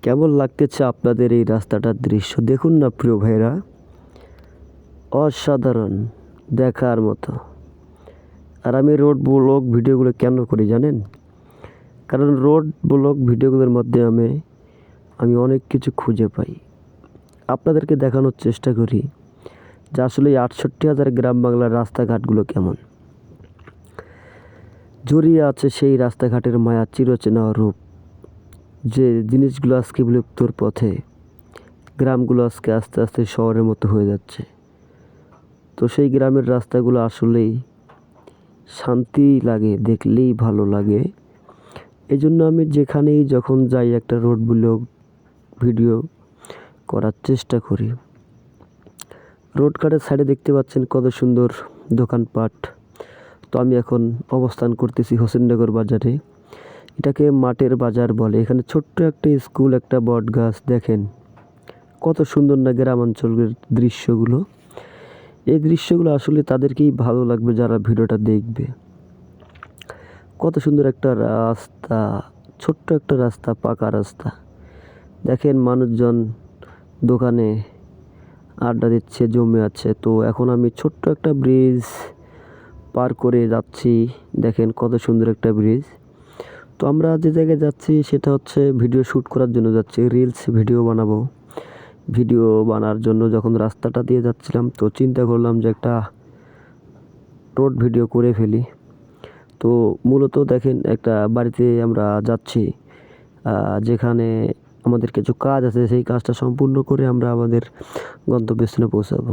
কেমন লাগতেছে আপনাদের এই রাস্তাটার দৃশ্য দেখুন না প্রিয় ভাইরা, অসাধারণ দেখার মতো। আর আমি রোড ব্লগ ভিডিওগুলো কেন করি জানেন? কারণ রোড ব্লগ ভিডিওগুলোর মধ্যে আমি অনেক কিছু খুঁজে পাই, আপনাদেরকে দেখানোর চেষ্টা করি যে আসলে এই ৬৮,০০০ গ্রাম বাংলার রাস্তাঘাটগুলো কেমন জড়িয়ে আছে সেই রাস্তাঘাটের মায়া চিরচেনা রূপ। যে জিনিসগুলো আজকে বিলুপ্তর পথে, গ্রামগুলো আজকে আস্তে আস্তে শহরের মতো হয়ে যাচ্ছে। তো সেই গ্রামের রাস্তাগুলো আসলেই শান্তি লাগে, দেখলেই ভালো লাগে। এই জন্য আমি যেখানেই যখন যাই একটা রোড ব্লগ ভিডিও করার চেষ্টা করি। রোড কাটের সাইডে দেখতে পাচ্ছেন কত সুন্দর দোকানপাট। তো আমি এখন অবস্থান করতেছি হোসেননগর বাজারে। এটাকে মাঠের বাজার বলে। এখানে ছোট্ট একটা স্কুল, একটা বট গাছ, দেখেন কত সুন্দর না গ্রামাঞ্চলের দৃশ্যগুলো। এই দৃশ্যগুলো আসলে তাদেরকেই ভালো লাগবে যারা ভিডিওটা দেখবে। কত সুন্দর একটা রাস্তা, ছোট্ট একটা রাস্তা, পাকা রাস্তা। দেখেন মানুষজন দোকানে আড্ডা দিচ্ছে, জমে আছে। তো এখন আমি ছোট্ট একটা ব্রিজ পার করে যাচ্ছি। দেখেন কত সুন্দর একটা ব্রিজ। তো আমরা যে জায়গায় যাচ্ছি সেটা হচ্ছে ভিডিও শ্যুট করার জন্য যাচ্ছি, রিলস ভিডিও বানাবো। ভিডিও বানার জন্য যখন রাস্তাটা দিয়ে যাচ্ছিলাম তো চিন্তা করলাম যে একটা রোড ভিডিও করে ফেলি। তো মূলত দেখেন একটা বাড়িতে আমরা যাচ্ছি, যেখানে আমাদের কিছু কাজ আছে, সেই কাজটা সম্পূর্ণ করে আমরা আমাদের গন্তব্যস্থানে পৌঁছাবো।